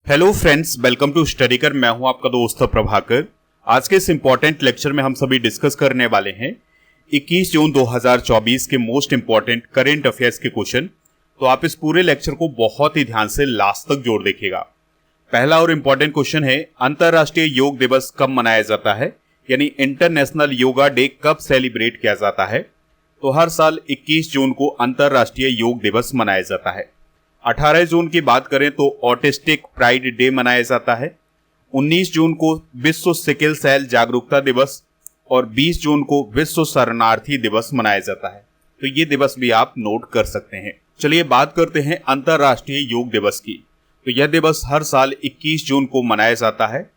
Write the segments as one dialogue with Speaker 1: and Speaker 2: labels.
Speaker 1: Hello friends, welcome to Studykar. मैं हूं आपका दोस्त प्रभाकर। आज के इस इंपॉर्टेंट लेक्चर में हम सभी डिस्कस करने वाले हैं 21 जून 2024 के मोस्ट इंपॉर्टेंट करेंट अफेयर्स के क्वेश्चन। तो आप इस पूरे लेक्चर को बहुत ही ध्यान से लास्ट तक जोड़ देखिएगा। पहला और इंपॉर्टेंट क्वेश्चन है, अंतरराष्ट्रीय योग दिवस कब मनाया जाता है, यानी इंटरनेशनल योगा डे कब सेलिब्रेट किया जाता है। तो हर साल 21 जून को अंतरराष्ट्रीय योग दिवस मनाया जाता है। 18 जून की बात करें तो ऑटिस्टिक प्राइड डे मनाया जाता है। 19 जून को विश्व सिकल सेल जागरूकता दिवस और 20 जून को विश्व शरणार्थी दिवस मनाया जाता है। तो ये दिवस भी आप नोट कर सकते हैं। चलिए बात करते हैं अंतरराष्ट्रीय योग दिवस की। तो यह दिवस हर साल 21 जून को मनाया जाता है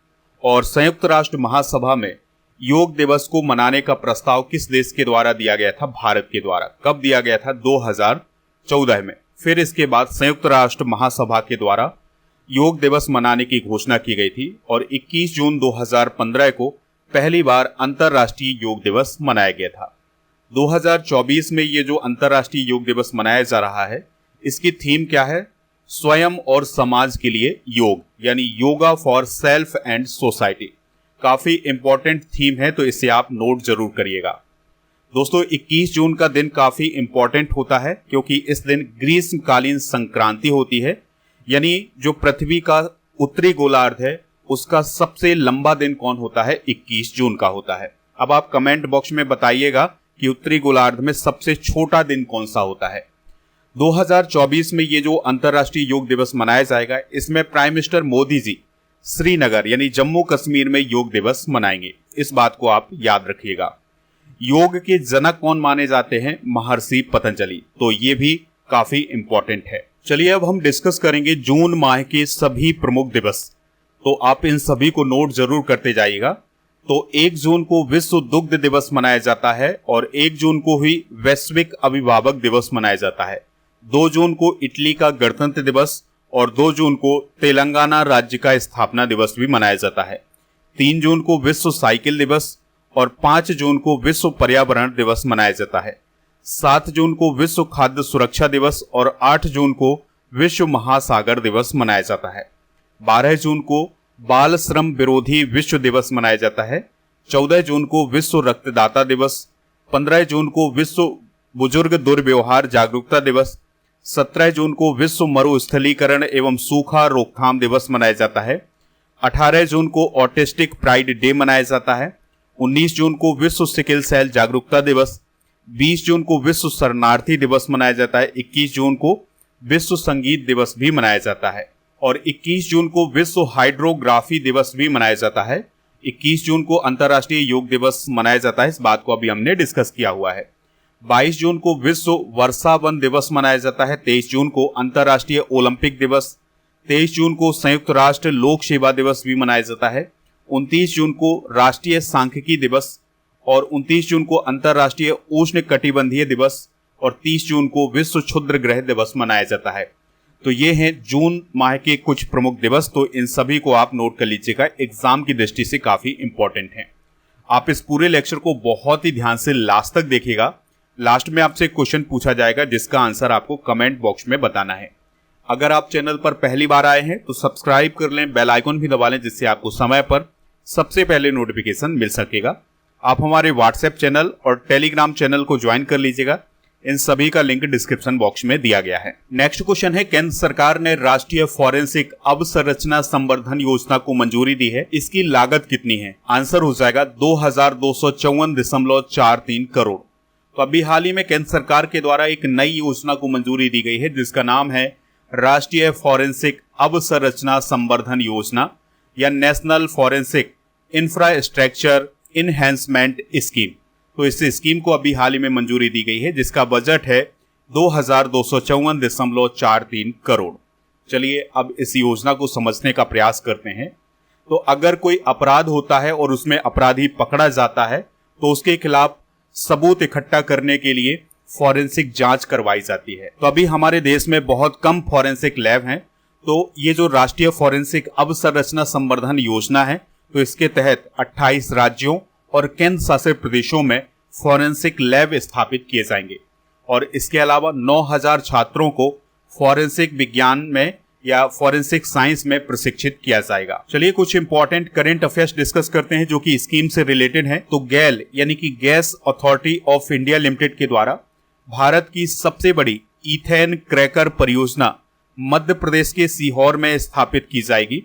Speaker 1: और संयुक्त राष्ट्र महासभा में योग दिवस को मनाने का प्रस्ताव किस देश के द्वारा दिया गया था? भारत के द्वारा। कब दिया गया था? 2014 में। फिर इसके बाद संयुक्त राष्ट्र महासभा के द्वारा योग दिवस मनाने की घोषणा की गई थी और 21 जून 2015 को पहली बार अंतरराष्ट्रीय योग दिवस मनाया गया था। 2024 में ये जो अंतरराष्ट्रीय योग दिवस मनाया जा रहा है, इसकी थीम क्या है? स्वयं और समाज के लिए योग, यानी yoga for self and society. काफी इंपॉर्टेंट थीम है, तो इसे आप नोट जरूर करिएगा। दोस्तों, 21 जून का दिन काफी इंपॉर्टेंट होता है क्योंकि इस दिन ग्रीष्मकालीन संक्रांति होती है, यानी जो पृथ्वी का उत्तरी गोलार्ध है उसका सबसे लंबा दिन कौन होता है? 21 जून का होता है। अब आप कमेंट बॉक्स में बताइएगा कि उत्तरी गोलार्ध में सबसे छोटा दिन कौन सा होता है। 2024 में ये जो अंतरराष्ट्रीय योग दिवस मनाया जाएगा, इसमें प्राइम मिनिस्टर मोदी जी श्रीनगर यानी जम्मू कश्मीर में योग दिवस मनाएंगे। इस बात को आप याद रखिएगा। योग के जनक कौन माने जाते हैं? महर्षि पतंजलि। तो ये भी काफी इंपॉर्टेंट है। चलिए अब हम डिस्कस करेंगे जून माह के सभी प्रमुख दिवस। तो आप इन सभी को नोट जरूर करते जाइएगा। तो 1 जून को विश्व दुग्ध दिवस मनाया जाता है और 1 जून को ही वैश्विक अभिभावक दिवस मनाया जाता है। 2 जून को इटली का गणतंत्र दिवस और 2 जून को तेलंगाना राज्य का स्थापना दिवस भी मनाया जाता है। 3 जून को विश्व साइकिल दिवस और 5 जून को विश्व पर्यावरण दिवस मनाया जाता है। 7 जून को विश्व खाद्य सुरक्षा दिवस और 8 जून को विश्व महासागर दिवस मनाया जाता है। 12 जून को बाल श्रम विरोधी विश्व दिवस मनाया जाता है। 14 जून को विश्व रक्तदाता दिवस। 15 जून को विश्व बुजुर्ग दुर्व्यवहार जागरूकता दिवस। 17 जून को विश्व मरुस्थलीकरण एवं सूखा रोकथाम दिवस मनाया जाता है। 18 जून को ऑटिस्टिक प्राइड डे मनाया जाता है। 19 जून को विश्व सिकल सेल जागरूकता दिवस। 20 जून को विश्व शरणार्थी दिवस मनाया जाता है। 21 जून को विश्व संगीत दिवस भी मनाया जाता है और 21 जून को विश्व हाइड्रोग्राफी दिवस भी मनाया जाता है। 21 जून को अंतरराष्ट्रीय योग दिवस मनाया जाता है। इस बात को अभी हमने डिस्कस किया हुआ है। 22 जून को विश्व वर्षा वन दिवस मनाया जाता है। 23 जून को अंतरराष्ट्रीय ओलंपिक दिवस। 23 जून को संयुक्त राष्ट्र लोक सेवा दिवस भी मनाया जाता है। 29 जून को राष्ट्रीय सांख्यिकी दिवस और 29 जून को अंतरराष्ट्रीय उष्ण कटिबंधीय दिवस और 30 जून को विश्व क्षुद्र ग्रह दिवस मनाया जाता है। तो ये हैं जून माह के कुछ प्रमुख दिवस। तो इन सभी को आप नोट कर लीजिएगा, एग्जाम की दृष्टि से काफी इंपॉर्टेंट हैं। आप इस पूरे लेक्चर को बहुत ही ध्यान से लास्ट तक देखिएगा। लास्ट में आपसे क्वेश्चन पूछा जाएगा जिसका आंसर आपको कमेंट बॉक्स में बताना है। अगर आप चैनल पर पहली बार आए हैं तो सब्सक्राइब कर लें, बेल आइकन भी दबा लें जिससे आपको समय पर सबसे पहले नोटिफिकेशन मिल सकेगा। आप हमारे व्हाट्सएप चैनल और टेलीग्राम चैनल को ज्वाइन कर लीजिएगा। इन सभी का लिंक डिस्क्रिप्शन बॉक्स में दिया गया है। नेक्स्ट क्वेश्चन है, केंद्र सरकार ने राष्ट्रीय फॉरेंसिक अवसंरचना संवर्धन योजना को मंजूरी दी है, इसकी लागत कितनी है? आंसर हो जाएगा 2254.43 करोड़। तो अभी हाल ही में केंद्र सरकार के द्वारा एक नई योजना को मंजूरी दी गई है जिसका नाम है राष्ट्रीय फॉरेंसिक अवसंरचना संवर्धन योजना या national forensic infrastructure enhancement scheme. तो इस स्कीम को अभी हाल ही में मंजूरी दी गई है जिसका बजट है 2254.43 करोड़। चलिए अब इस योजना को समझने का प्रयास करते हैं। तो अगर कोई अपराध होता है और उसमें अपराधी पकड़ा जाता है तो उसके खिलाफ सबूत इकट्ठा करने के लिए फॉरेंसिक जांच करवाई जाती है। तो अभी हमारे देश में बहुत कम फॉरेंसिक लैब हैं। तो ये जो राष्ट्रीय फॉरेंसिक अवसंरचना संवर्धन योजना है, तो इसके तहत 28 राज्यों और केंद्र शासित प्रदेशों में फॉरेंसिक लैब स्थापित किए जाएंगे और इसके अलावा 9000 छात्रों को फॉरेंसिक विज्ञान में या फॉरेंसिक साइंस में प्रशिक्षित किया जाएगा। चलिए कुछ इंपॉर्टेंट करंट अफेयर्स डिस्कस करते हैं जो कि स्कीम से रिलेटेड है। तो गैल यानी कि gas authority of India limited के द्वारा भारत की सबसे बड़ी इथेन क्रैकर परियोजना मध्य प्रदेश के सीहोर में स्थापित की जाएगी।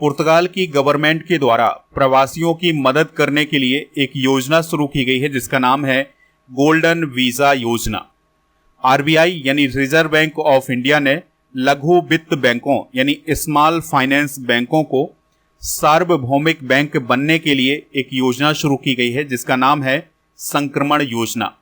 Speaker 1: पुर्तगाल की गवर्नमेंट के द्वारा प्रवासियों की मदद करने के लिए एक योजना शुरू की गई है जिसका नाम है गोल्डन वीजा योजना। आरबीआई यानी रिजर्व बैंक ऑफ इंडिया ने लघु वित्त बैंकों यानी स्मॉल फाइनेंस बैंकों को सार्वभौमिक बैंक बनने के लिए एक योजना शुरू की गई है जिसका नाम है संक्रमण योजना।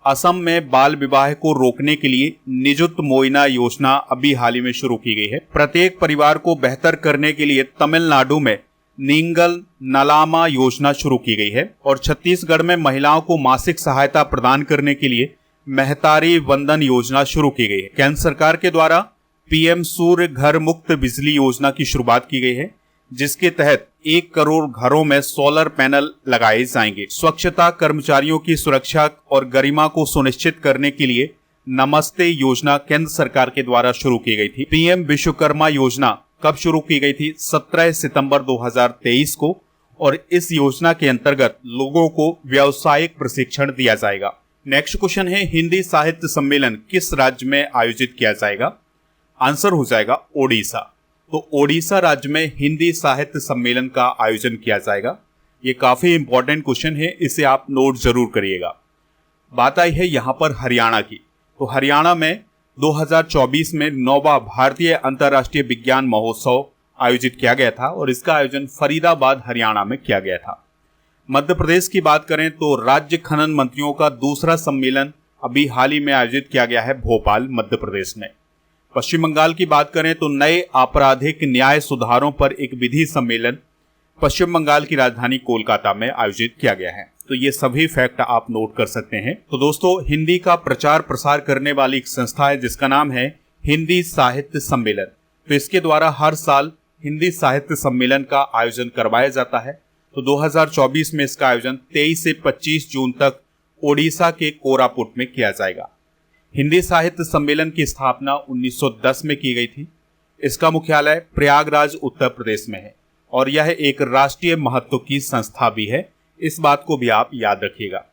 Speaker 1: असम में बाल विवाह को रोकने के लिए निजुत मोइना योजना अभी हाल ही में शुरू की गई है। प्रत्येक परिवार को बेहतर करने के लिए तमिलनाडु में नींगल नलामा योजना शुरू की गई है और छत्तीसगढ़ में महिलाओं को मासिक सहायता प्रदान करने के लिए महतारी वंदन योजना शुरू की गई है। केंद्र सरकार के द्वारा पीएम सूर्य घर मुक्त बिजली योजना की शुरुआत की गई है जिसके तहत 1 करोड़ घरों में सोलर पैनल लगाए जाएंगे। स्वच्छता कर्मचारियों की सुरक्षा और गरिमा को सुनिश्चित करने के लिए नमस्ते योजना केंद्र सरकार के द्वारा शुरू की गई थी। पीएम विश्वकर्मा योजना कब शुरू की गई थी? 17 सितंबर 2023 को और इस योजना के अंतर्गत लोगों को व्यावसायिक प्रशिक्षण दिया जाएगा। नेक्स्ट क्वेश्चन है हिंदी साहित्य सम्मेलन किस राज्य में आयोजित किया जाएगा? आंसर हो जाएगा ओडिशा। तो ओडिशा राज्य में हिंदी साहित्य सम्मेलन का आयोजन किया जाएगा। ये काफी इंपॉर्टेंट क्वेश्चन है, इसे आप नोट जरूर करिएगा। बात आई है यहाँ पर हरियाणा की। तो हरियाणा में 2024 में 9वां भारतीय अंतर्राष्ट्रीय विज्ञान महोत्सव आयोजित किया गया था और इसका आयोजन फरीदाबाद हरियाणा में किया गया था। मध्य प्रदेश की बात करें तो राज्य खनन मंत्रियों का दूसरा सम्मेलन अभी हाल ही में आयोजित किया गया है भोपाल मध्य प्रदेश में। पश्चिम बंगाल की बात करें तो नए आपराधिक न्याय सुधारों पर एक विधि सम्मेलन पश्चिम बंगाल की राजधानी कोलकाता में आयोजित किया गया है। तो ये सभी फैक्ट आप नोट कर सकते हैं। तो दोस्तों हिंदी का प्रचार प्रसार करने वाली एक संस्था है जिसका नाम है हिंदी साहित्य सम्मेलन। तो इसके द्वारा हर साल हिंदी साहित्य सम्मेलन का आयोजन करवाया जाता है। तो 2024 में इसका आयोजन 23 से 25 जून तक ओडिशा के कोरापुट में किया जाएगा। हिंदी साहित्य सम्मेलन की स्थापना 1910 में की गई थी। इसका मुख्यालय प्रयागराज उत्तर प्रदेश में है और यह एक राष्ट्रीय महत्व की संस्था भी है। इस बात को भी आप याद रखिएगा।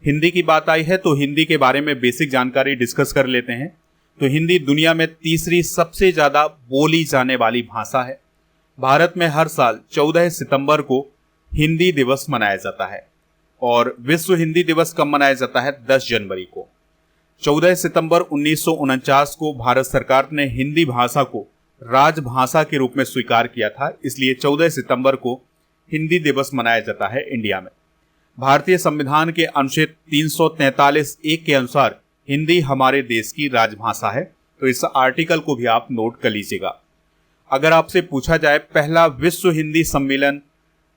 Speaker 1: हिंदी की बात आई है तो हिंदी के बारे में बेसिक जानकारी डिस्कस कर लेते हैं। तो हिंदी दुनिया में तीसरी सबसे ज्यादा बोली जाने वाली भाषा है। भारत में हर साल 14 सितंबर को हिंदी दिवस मनाया जाता है और विश्व हिंदी दिवस कब मनाया जाता है? 10 जनवरी को। 14 सितंबर 1949 को भारत सरकार ने हिंदी भाषा को राजभाषा के रूप में स्वीकार किया था, इसलिए 14 सितंबर को हिंदी दिवस मनाया जाता है इंडिया में। भारतीय संविधान के अनुच्छेद 343(1) के अनुसार हिंदी हमारे देश की राजभाषा है। तो इस आर्टिकल को भी आप नोट कर लीजिएगा। अगर आपसे पूछा जाए पहला विश्व हिंदी सम्मेलन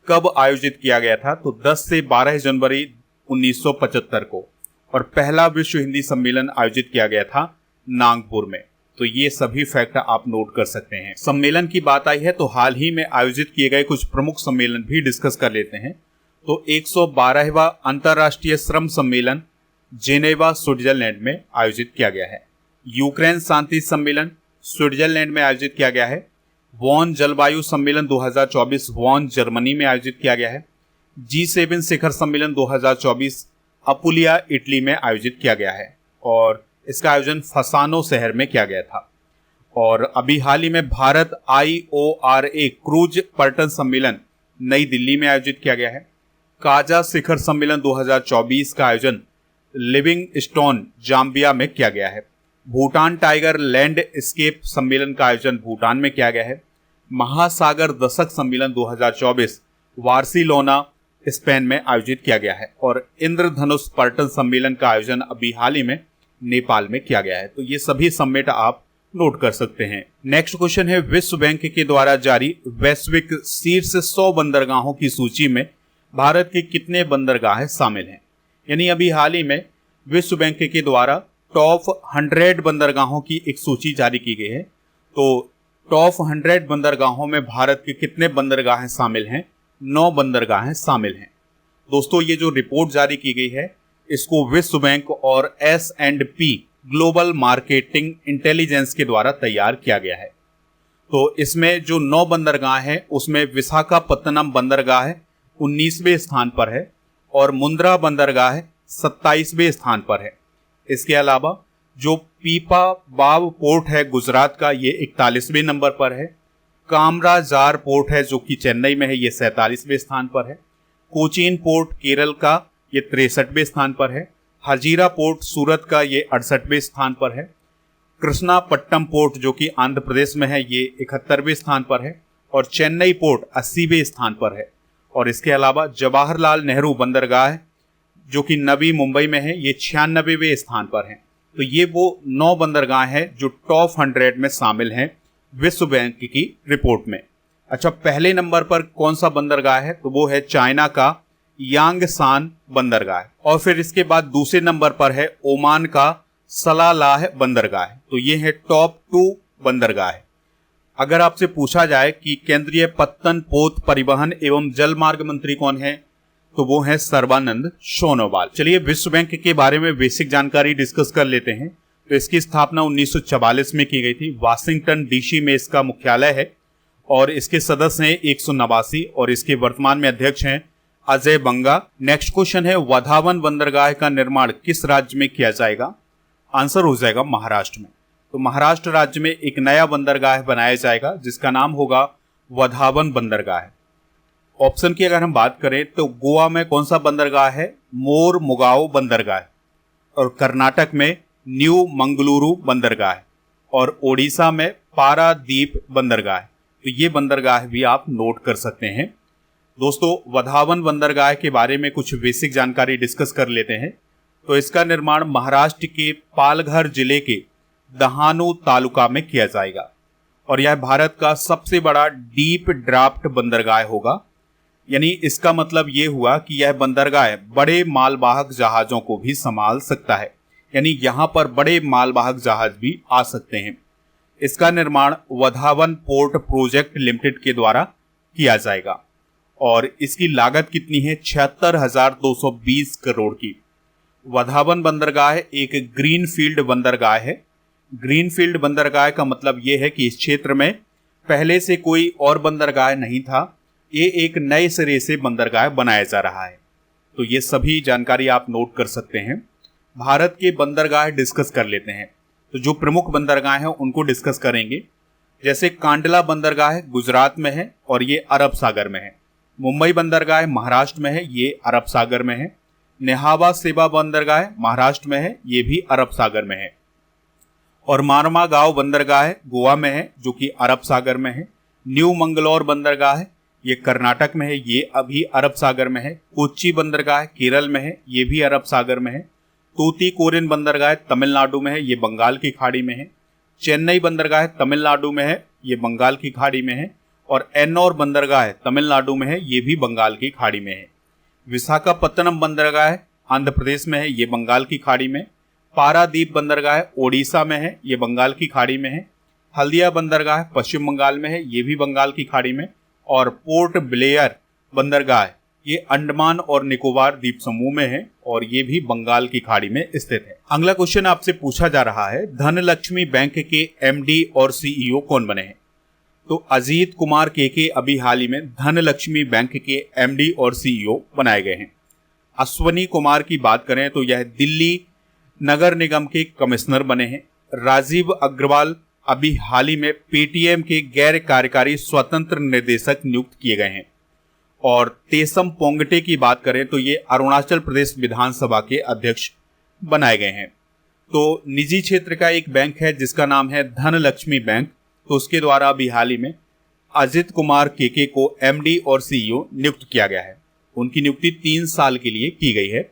Speaker 1: कब आयोजित किया गया था, तो 10 से 12 जनवरी 1975 को और पहला विश्व हिंदी सम्मेलन आयोजित किया गया था नागपुर में। तो ये सभी फैक्ट आप नोट कर सकते हैं। सम्मेलन की बात आई है तो हाल ही में आयोजित किए गए कुछ प्रमुख सम्मेलन भी डिस्कस कर लेते हैं। तो 112वां अंतर्राष्ट्रीय श्रम सम्मेलन जेनेवा स्विट्जरलैंड में आयोजित किया गया है। यूक्रेन शांति सम्मेलन स्विट्जरलैंड में आयोजित किया गया है। वॉन जलवायु सम्मेलन 2024 वॉन जर्मनी में आयोजित किया गया है। G7 शिखर सम्मेलन 2024 अपुलिया इटली में आयोजित किया गया है और इसका आयोजन फसानो शहर में किया गया था। और अभी हाल ही में भारत IORA क्रूज पर्यटन सम्मेलन नई दिल्ली में आयोजित किया गया है। काजा शिखर सम्मेलन 2024 का आयोजन लिविंग स्टोन जाम्बिया में किया गया है। भूटान टाइगर लैंड स्केप सम्मेलन का आयोजन भूटान में किया गया है। महासागर दशक सम्मेलन 2024 बार्सिलोना स्पेन में आयोजित किया गया है और इंद्रधनुष पर्यटन सम्मेलन का आयोजन अभी हाल ही में नेपाल में किया गया है। तो ये सभी समेट आप नोट कर सकते हैं। नेक्स्ट क्वेश्चन है विश्व बैंक के द्वारा जारी वैश्विक शीर्ष 100 बंदरगाहों की सूची में भारत के कितने बंदरगाहें शामिल हैं? यानी अभी हाल ही में विश्व बैंक के द्वारा टॉप 100 बंदरगाहों की एक सूची जारी की गई है। तो टॉप 100 बंदरगाहों में भारत के कितने बंदरगाहें शामिल हैं? 9 बंदरगाहें शामिल हैं। दोस्तों ये जो रिपोर्ट जारी की गई है इसको विश्व बैंक और S&P ग्लोबल मार्केटिंग इंटेलिजेंस के द्वारा तैयार किया गया है। तो इसमें जो 9 बंदरगाह हैं उसमें विशाखापत्तनम बंदरगाह 19वें स्थान पर है और मुंद्रा बंदरगाह 27वें स्थान पर है। इसके अलावा जो पीपावाव पोर्ट है गुजरात का, ये 41वें नंबर पर है। कामराजार पोर्ट है जो कि चेन्नई में है, ये 47वें स्थान पर है। कोचीन पोर्ट केरल का, ये 63वें स्थान पर है। हजीरा पोर्ट सूरत का, ये 68वें स्थान पर है। कृष्णापट्टनम पोर्ट जो कि आंध्र प्रदेश में है, ये 71वें स्थान पर है और चेन्नई पोर्ट 80वें स्थान पर है। और इसके अलावा जवाहरलाल नेहरू बंदरगाह जो कि नवी मुंबई में है, ये 96वें स्थान पर है। तो ये वो 9 बंदरगाह हैं जो टॉप 100 में शामिल हैं विश्व बैंक की रिपोर्ट में। अच्छा, पहले नंबर पर कौन सा बंदरगाह है? तो वो है चाइना का यांगसान बंदरगाह और फिर इसके बाद दूसरे नंबर पर है ओमान का सलालाह बंदरगाह। तो ये है टॉप 2 बंदरगाह। अगर आपसे पूछा जाए कि केंद्रीय पत्तन, पोत, परिवहन एवं जल मार्ग मंत्री कौन है, तो वो है सर्बानंद सोनोवाल। चलिए विश्व बैंक के बारे में बेसिक जानकारी डिस्कस कर लेते हैं। तो इसकी स्थापना 1944 में की गई थी। वाशिंगटन डीसी में इसका मुख्यालय है और इसके सदस्य हैं 189 और इसके वर्तमान में अध्यक्ष हैं अजय बंगा। नेक्स्ट क्वेश्चन है वधावन बंदरगाह का निर्माण किस राज्य में किया जाएगा? आंसर हो जाएगा महाराष्ट्र में। तो महाराष्ट्र राज्य में एक नया बंदरगाह बनाया जाएगा जिसका नाम होगा वधावन बंदरगाह। ऑप्शन की अगर हम बात करें तो गोवा में कौन सा बंदरगाह है? मोर मुगाओ बंदरगाह और कर्नाटक में न्यू मंगलुरु बंदरगाह और ओडिशा में पारादीप बंदरगाह। तो ये बंदरगाह भी आप नोट कर सकते हैं। दोस्तों, वधावन बंदरगाह के बारे में कुछ बेसिक जानकारी डिस्कस कर लेते हैं। तो इसका निर्माण महाराष्ट्र के पालघर जिले के दहानू तालुका में किया जाएगा और यह भारत का सबसे बड़ा डीप ड्राफ्ट बंदरगाह होगा। यानी इसका मतलब ये हुआ कि यह बंदरगाह बड़े मालवाहक जहाजों को भी संभाल सकता है, यानी यहाँ पर बड़े मालवाहक जहाज भी आ सकते हैं। इसका निर्माण वधावन पोर्ट प्रोजेक्ट लिमिटेड के द्वारा किया जाएगा और इसकी लागत कितनी है? 76,220 करोड़ की। वधावन बंदरगाह एक ग्रीनफील्ड बंदरगाह है। ग्रीनफील्ड बंदरगाह का मतलब यह है कि इस क्षेत्र में पहले से कोई और बंदरगाह नहीं था, ये एक नए सिरे से बंदरगाह बनाया जा रहा है। तो ये सभी जानकारी आप नोट कर सकते हैं। भारत के बंदरगाह डिस्कस कर लेते हैं। तो जो प्रमुख बंदरगाह हैं उनको डिस्कस करेंगे। जैसे कांडला बंदरगाह गुजरात में है और ये अरब सागर में है। मुंबई बंदरगाह महाराष्ट्र में है, ये अरब सागर में है। नेहावा सेवा बंदरगाह महाराष्ट्र में है, ये भी अरब सागर में है। और मारमागांव बंदरगाह गोवा में है जो कि अरब सागर में है। न्यू मंगलौर बंदरगाह ये कर्नाटक में है, ये अभी अरब सागर में है। कोच्चि बंदरगाह केरल में है, ये भी अरब सागर में है। तूतीकोरिन बंदरगाह तमिलनाडु में है, ये बंगाल की खाड़ी में है। चेन्नई बंदरगाह तमिलनाडु में है, ये बंगाल की खाड़ी में है। और एन्नौर बंदरगाह तमिलनाडु में है, ये भी बंगाल की खाड़ी में है। विशाखापत्तनम बंदरगाह आंध्र प्रदेश में है, ये बंगाल की खाड़ी में। पारादीप बंदरगाह ओडिशा में है, ये बंगाल की खाड़ी में है। हल्दिया बंदरगाह पश्चिम बंगाल में है, ये भी बंगाल की खाड़ी में। और पोर्ट ब्लेयर बंदरगाह ये अंडमान और निकोबार द्वीप समूह में है और ये भी बंगाल की खाड़ी में स्थित है। अगला क्वेश्चन आपसे पूछा जा रहा है, धनलक्ष्मी बैंक के एमडी और सीईओ कौन बने हैं? तो अजीत कुमार के अभी हाल ही में धनलक्ष्मी बैंक के एमडी और सीईओ बनाए गए हैं। अश्वनी कुमार की बात करें तो यह दिल्ली नगर निगम के कमिश्नर बने हैं। राजीव अग्रवाल अभी हाल ही में पेटीएम के गैर कार्यकारी स्वतंत्र निदेशक नियुक्त किए गए हैं। और तेसम पोंगटे की बात करें तो ये अरुणाचल प्रदेश विधानसभा के अध्यक्ष बनाए गए हैं। तो निजी क्षेत्र का एक बैंक है जिसका नाम है धनलक्ष्मी बैंक, तो उसके द्वारा अभी हाल ही में अजित कुमार के को एमडी और सीईओ नियुक्त किया गया है। उनकी नियुक्ति 3 साल के लिए की गई है।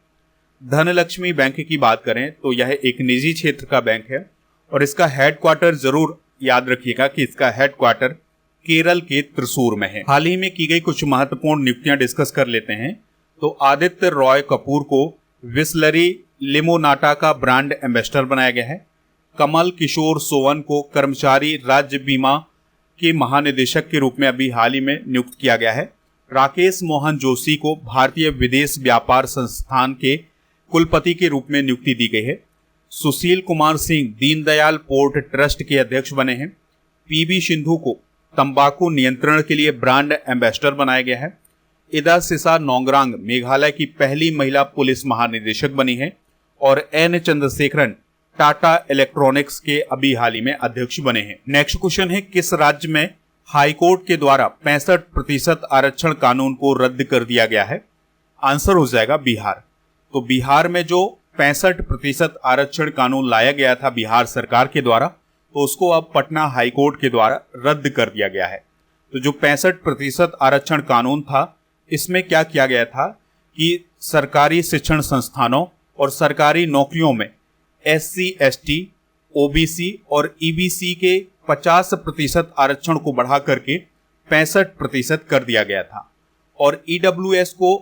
Speaker 1: धनलक्ष्मी बैंक की बात करें तो यह एक निजी क्षेत्र का बैंक है और इसका हेडक्वार्टर जरूर याद रखिएगा कि इसका हेडक्वार्टर केरल के त्रिशूर में है। हाल ही में की गई कुछ महत्वपूर्ण नियुक्तियां डिस्कस कर लेते हैं। तो आदित्य रॉय कपूर को विस्लरी लिमोनाटा का ब्रांड एम्बेसडर बनाया गया है। कमल किशोर सोवन को कर्मचारी राज्य बीमा के महानिदेशक के रूप में अभी हाल ही में नियुक्त किया गया है। राकेश मोहन जोशी को भारतीय विदेश व्यापार संस्थान के कुलपति के रूप में नियुक्ति दी गई है। सुशील कुमार सिंह दीनदयाल पोर्ट ट्रस्ट के अध्यक्ष बने हैं। पीवी सिंधु को तंबाकू नियंत्रण के लिए ब्रांड एम्बेसडर बनाया गया है। इदा सिसा नोंगरांग मेघालय की पहली महिला पुलिस महानिदेशक बनी है। और एन चंद्रशेखरन टाटा इलेक्ट्रॉनिक्स के अभी हाल ही में अध्यक्ष बने हैं। नेक्स्ट क्वेश्चन है, किस राज्य में हाईकोर्ट के द्वारा 65% आरक्षण कानून को रद्द कर दिया गया है? आंसर हो जाएगा बिहार। तो बिहार में जो 65% आरक्षण कानून लाया गया था बिहार सरकार के द्वारा, तो उसको अब पटना हाईकोर्ट के द्वारा रद्द कर दिया गया है। तो जो 65% आरक्षण कानून था, इसमें क्या किया गया था कि सरकारी शिक्षण संस्थानों और सरकारी नौकरियों में SC, ST, OBC और EBC के 50% आरक्षण को बढ़ा करके 65% कर दिया गया था। और EWS को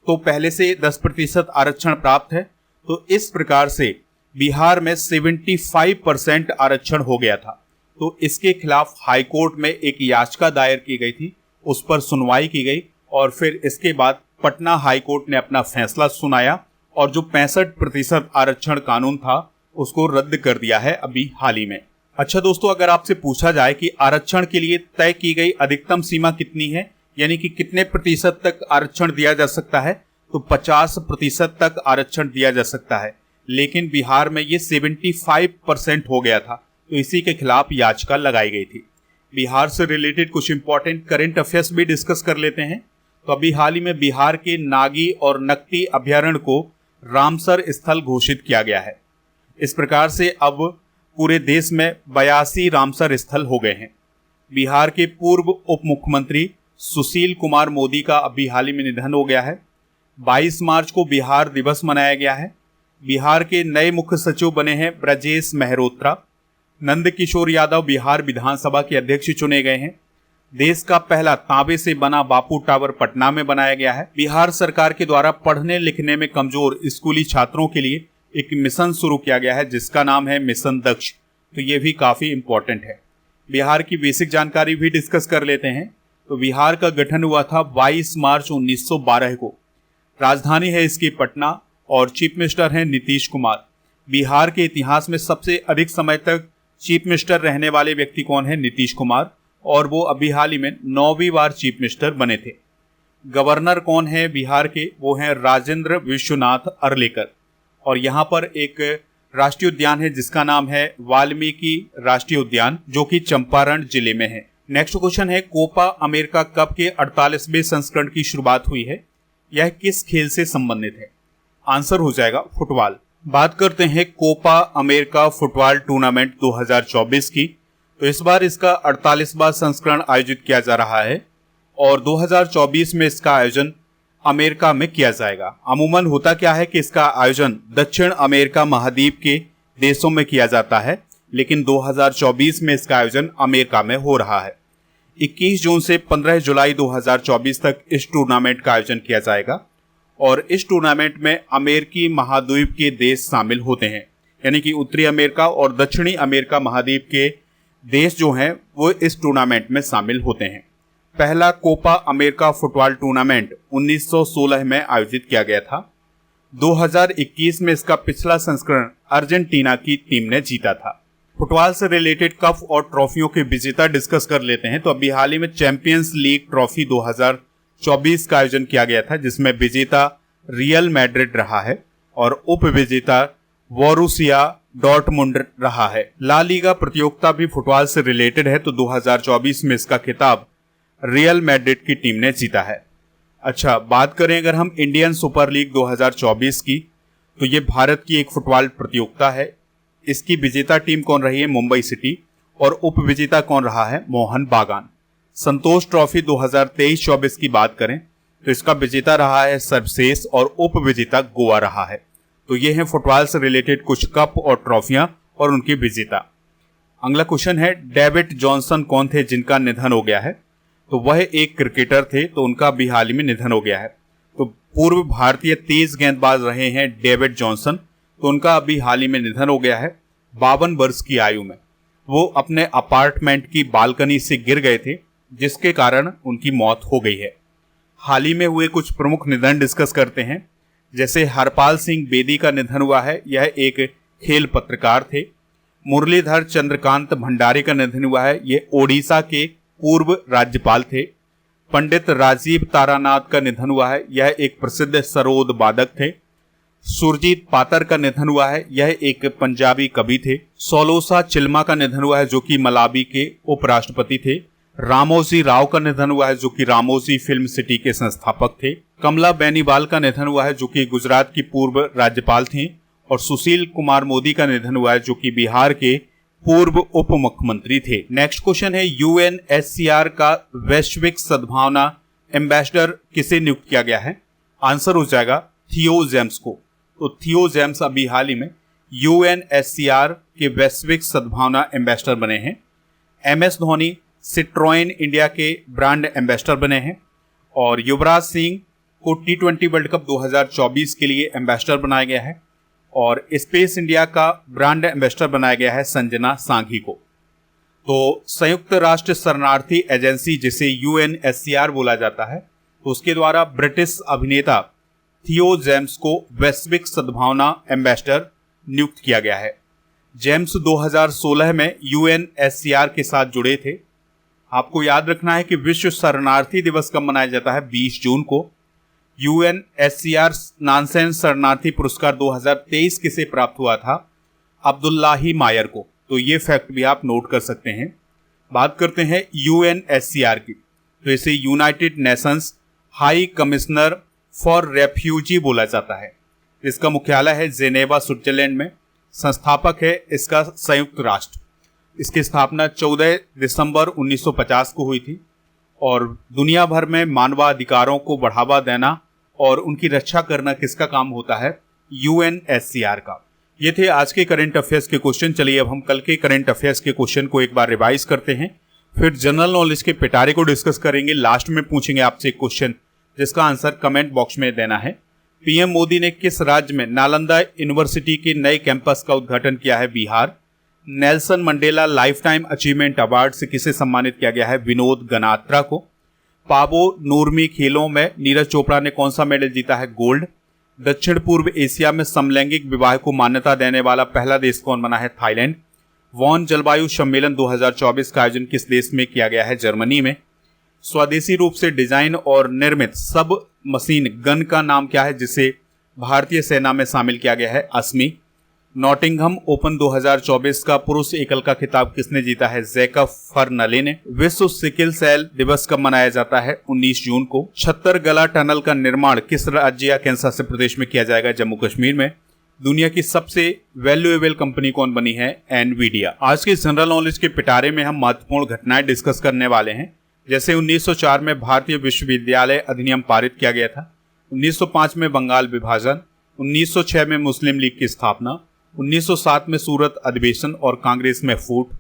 Speaker 1: तो पहले से 10% आरक्षण प्राप्त है। तो इस प्रकार से बिहार में 75% आरक्षण हो गया था। तो इसके खिलाफ हाईकोर्ट में एक याचिका दायर की गई थी, उस पर सुनवाई की गई और फिर इसके बाद पटना हाईकोर्ट ने अपना फैसला सुनाया और जो 65% आरक्षण कानून था उसको रद्द कर दिया है अभी हाल ही में। अच्छा दोस्तों, अगर आपसे पूछा जाए कि आरक्षण के लिए तय की गई अधिकतम सीमा कितनी है, यानी कि कितने प्रतिशत तक आरक्षण दिया जा सकता है, तो 50% तक आरक्षण दिया जा सकता है। लेकिन बिहार में ये 75% हो गया था, तो इसी के खिलाफ याचिका लगाई गई थी। बिहार से रिलेटेड कुछ इंपॉर्टेंट करंट अफेयर्स भी डिस्कस कर लेते हैं। तो अभी हाल ही में बिहार के नागी और नकटी अभ्यारण्य को रामसर स्थल घोषित किया गया है। इस प्रकार से अब पूरे देश में 82 रामसर स्थल हो गए हैं। बिहार के पूर्व उप मुख्यमंत्री सुशील कुमार मोदी का अभी हाल ही में निधन हो गया है। 22 मार्च को बिहार दिवस मनाया गया है। बिहार के नए मुख्य सचिव बने हैं ब्रजेश मेहरोत्रा। नंद किशोर यादव बिहार विधानसभा के अध्यक्ष चुने गए हैं। देश का पहला तांबे से बना बापू टावर पटना में बनाया गया है। बिहार सरकार के द्वारा पढ़ने लिखने में कमजोर स्कूली छात्रों के लिए एक मिशन शुरू किया गया है जिसका नाम है मिशन दक्ष। तो ये भी काफी इंपॉर्टेंट है। बिहार की बेसिक जानकारी भी डिस्कस कर लेते हैं। तो बिहार का गठन हुआ था 22 मार्च 1912 को। राजधानी है इसकी पटना और चीफ मिनिस्टर हैं नीतीश कुमार। बिहार के इतिहास में सबसे अधिक समय तक चीफ मिनिस्टर रहने वाले व्यक्ति कौन है? नीतीश कुमार। और वो अभी हाल ही में 9वीं बार चीफ मिनिस्टर बने थे। गवर्नर कौन है बिहार के? वो हैं राजेंद्र विश्वनाथ अर्लेकर। और यहाँ पर एक राष्ट्रीय उद्यान है जिसका नाम है वाल्मीकि राष्ट्रीय उद्यान, जो कि चंपारण जिले में है। नेक्स्ट क्वेश्चन है, कोपा अमेरिका कप के 48वें संस्करण की शुरुआत हुई है, यह किस खेल से संबंधित है? आंसर हो जाएगा फुटबॉल। बात करते हैं कोपा अमेरिका फुटबॉल टूर्नामेंट 2024 की। तो इस बार इसका 48वां संस्करण आयोजित किया जा रहा है और 2024 में इसका आयोजन अमेरिका में किया जाएगा। अमूमन होता क्या है कि इसका आयोजन दक्षिण अमेरिका महाद्वीप के देशों में किया जाता है, लेकिन 2024 में इसका आयोजन अमेरिका में हो रहा है। 21 जून से 15 जुलाई 2024 तक इस टूर्नामेंट का आयोजन किया जाएगा और इस टूर्नामेंट में अमेरिकी महाद्वीप के देश शामिल होते हैं, यानी कि उत्तरी अमेरिका और दक्षिणी अमेरिका महाद्वीप के देश जो हैं वो इस टूर्नामेंट में शामिल होते हैं। पहला कोपा अमेरिका फुटबॉल टूर्नामेंट 1916 में आयोजित किया गया था। 2021 में इसका पिछला संस्करण अर्जेंटीना की टीम ने जीता था। फुटबॉल से रिलेटेड कप और ट्रॉफियों के विजेता डिस्कस कर लेते हैं। तो अभी हाल ही में चैंपियंस लीग ट्रॉफी 2024 का आयोजन किया गया था जिसमें विजेता रियल मैड्रिड रहा है और उप विजेता बोरुसिया डॉर्टमुंड रहा है। ला लीगा प्रतियोगिता भी फुटबॉल से रिलेटेड है, तो 2024 में इसका खिताब रियल मैड्रिड की टीम ने जीता है। अच्छा, बात करें अगर हम इंडियन सुपर लीग 2024 की, तो ये भारत की एक फुटबॉल प्रतियोगिता है। इसकी विजेता टीम कौन रही है? मुंबई सिटी। और उप विजेता कौन रहा है? मोहन बागान। संतोष ट्रॉफी 2023-24 की बात करें तो इसका विजेता रहा है सर्वसेस और उप विजेता गोवा रहा है। तो ये हैं फुटबॉल से रिलेटेड कुछ कप और ट्रॉफियां और उनके विजेता। अगला क्वेश्चन है, डेविड जॉनसन कौन थे जिनका निधन हो गया है? तो वह एक क्रिकेटर थे, तो उनका भी हाल ही में निधन हो गया है। तो पूर्व भारतीय तेज गेंदबाज रहे हैं डेविड जॉनसन, तो उनका अभी हाल ही में निधन हो गया है 52 वर्ष की आयु में। वो अपने अपार्टमेंट की बालकनी से गिर गए थे जिसके कारण उनकी मौत हो गई है। हाल ही में हुए कुछ प्रमुख निधन डिस्कस करते हैं। जैसे हरपाल सिंह बेदी का निधन हुआ है, यह एक खेल पत्रकार थे। मुरलीधर चंद्रकांत भंडारी का निधन हुआ है, ये ओडिशा के पूर्व राज्यपाल थे। पंडित राजीव तारानाथ का निधन हुआ है, यह एक प्रसिद्ध सरोद वादक थे। सुरजीत पातर का निधन हुआ है, यह एक पंजाबी कवि थे। सोलोसा चिल्मा का निधन हुआ है जो कि मलावी के उपराष्ट्रपति थे। रामोजी राव का निधन हुआ है जो कि रामोजी फिल्म सिटी के संस्थापक थे। कमला बेनीवाल का निधन हुआ है जो कि गुजरात की पूर्व राज्यपाल थी। और सुशील कुमार मोदी का निधन हुआ है जो कि बिहार के पूर्व उप मुख्यमंत्री थे। नेक्स्ट क्वेश्चन है, यूएनएचसीआर का वैश्विक सद्भावना एम्बेसडर किसे नियुक्त किया गया है? आंसर हो जाएगा थियो जेम्स को। तो थियो जेम्स अभी हाल ही में यूएनएचसीआर के वैश्विक सद्भावना एम्बेसडर बने हैं। एमएस धोनी सिट्रोएन इंडिया के ब्रांड एम्बेसडर बने हैं। और युवराज सिंह को T20 वर्ल्ड कप 2024 के लिए एम्बेसडर बनाया गया है। और स्पेस इंडिया का ब्रांड एम्बेसडर बनाया गया है संजना सांघी को। तो संयुक्त राष्ट्र शरणार्थी एजेंसी जिसे यूएनएचसीआर बोला जाता है, तो उसके द्वारा ब्रिटिश अभिनेता थियो जेम्स को वैश्विक सद्भावना एम्बेसडर नियुक्त किया गया है। जेम्स 2016 में यूएनएचसीआर के साथ जुड़े थे। आपको याद रखना है कि विश्व शरणार्थी दिवस कब मनाया जाता है? 20 जून को। यूएनएचसीआर नानसेन शरणार्थी पुरस्कार 2023 किसे प्राप्त हुआ था? अब्दुल्लाही मायर को। तो ये फैक्ट भी आप नोट कर सकते हैं। बात करते हैं यूएनएचसीआर की, तो इसे United Nations high commissioner for refugee बोला जाता है। इसका मुख्यालय है जेनेवा स्विट्जरलैंड में। संस्थापक है इसका संयुक्त राष्ट्र। इसकी स्थापना 14 दिसंबर 1950 को हुई थी। और दुनिया भर में मानवाधिकारों को बढ़ावा देना और उनकी रक्षा करना किसका काम होता है? यूएनएचसीआर का। ये थे आज के करंट अफेयर्स के क्वेश्चन। चलिए अब हम कल के करंट अफेयर्स के क्वेश्चन को एक बार रिवाइज करते हैं, फिर जनरल नॉलेज के पिटारे को डिस्कस करेंगे। लास्ट में पूछेंगे आपसे एक क्वेश्चन जिसका आंसर कमेंट बॉक्स में देना है। पीएम मोदी ने किस राज्य में नालंदा यूनिवर्सिटी के नए कैंपस का उद्घाटन किया है? Bihar. Nelson Mandela life time achievement award से किसे सम्मानित किया गया है? विनोद गनात्रा को। पावो नूरमी खेलों में नीरज चोपड़ा ने कौन सा मेडल जीता है? गोल्ड। दक्षिण पूर्व एशिया में समलैंगिक विवाह को मान्यता देने वाला पहला देश कौन बना है? थाईलैंड। वॉन जलवायु सम्मेलन 2024 का आयोजन किस देश में किया गया है? जर्मनी में। स्वदेशी रूप से डिजाइन और निर्मित सब मशीन गन का नाम क्या है जिसे भारतीय सेना में शामिल किया गया है? अस्मी। नॉटिंघम ओपन 2024 का पुरुष एकल का खिताब किसने जीता है? जैकब फर्नले ने। विश्व सिकिल सेल दिवस कब मनाया जाता है? 19 जून को। छत्तरगला टनल का निर्माण किस राज्य या केंद्र शासित प्रदेश में किया जाएगा? जम्मू कश्मीर में। दुनिया की सबसे वैल्यूएबल कंपनी कौन बनी है? एनवीडिया। आज के जनरल नॉलेज के पिटारे में हम महत्वपूर्ण घटनाएं डिस्कस करने वाले हैं। जैसे 1904 में भारतीय विश्वविद्यालय अधिनियम पारित किया गया था। 1905 में बंगाल विभाजन। 1906 में मुस्लिम लीग की स्थापना। 1907 में सूरत अधिवेशन और कांग्रेस में फूट।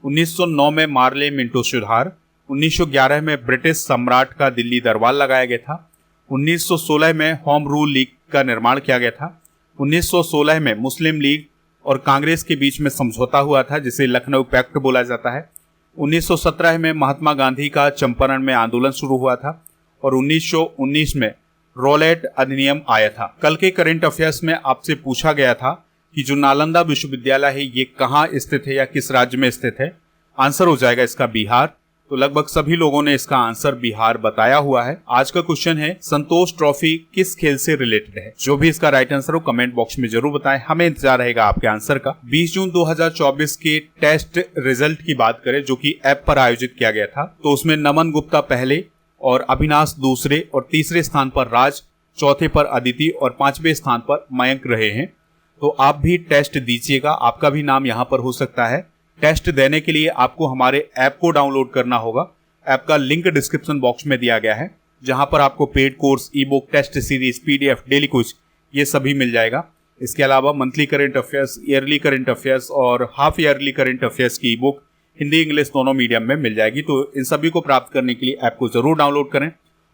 Speaker 1: 1909 में मार्ले मिंटो सुधार। 1911 में ब्रिटिश सम्राट का दिल्ली दरबार लगाया गया था। 1916 में होम रूल लीग का निर्माण किया गया था। 1916 में मुस्लिम लीग और कांग्रेस के बीच में समझौता हुआ था जिसे लखनऊ पैक्ट बोला जाता है। 1917 में महात्मा गांधी का चंपारण में आंदोलन शुरू हुआ था। और 1919 में रॉलेट अधिनियम आया था। कल के करंट अफेयर्स में आपसे पूछा गया था कि जो नालंदा विश्वविद्यालय है ये कहाँ स्थित है या किस राज्य में स्थित है? आंसर हो जाएगा इसका बिहार। तो लगभग सभी लोगों ने इसका आंसर बिहार बताया हुआ है। आज का क्वेश्चन है, संतोष ट्रॉफी किस खेल से रिलेटेड है? जो भी इसका राइट आंसर हो कमेंट बॉक्स में जरूर बताएं, हमें इंतजार रहेगा आपके आंसर का। 20 जून 2024 के टेस्ट रिजल्ट की बात करें जो कि ऐप पर आयोजित किया गया था, तो उसमें नमन गुप्ता पहले और अविनाश दूसरे और तीसरे स्थान पर राज, चौथे पर अदिति और 5वें स्थान पर मयंक रहे हैं। तो आप भी टेस्ट दीजिएगा, आपका भी नाम यहाँ पर हो सकता है। टेस्ट देने के लिए आपको हमारे ऐप को डाउनलोड करना होगा। ऐप का लिंक डिस्क्रिप्शन बॉक्स में दिया गया है, जहां पर आपको paid course, e book, test series, PDF, daily quiz ये सभी मिल जाएगा। इसके अलावा monthly current affairs, yearly current affairs और हाफ ईयरली करंट अफेयर्स की ई बुक हिंदी इंग्लिश दोनों मीडियम में मिल जाएगी। तो इन सभी को प्राप्त करने के लिए ऐप को जरूर डाउनलोड करें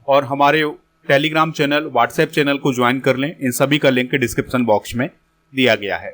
Speaker 1: और हमारे टेलीग्राम चैनल, व्हाट्सएप चैनल को ज्वाइन कर लें। इन सभी का लिंक डिस्क्रिप्शन बॉक्स में दिया गया है।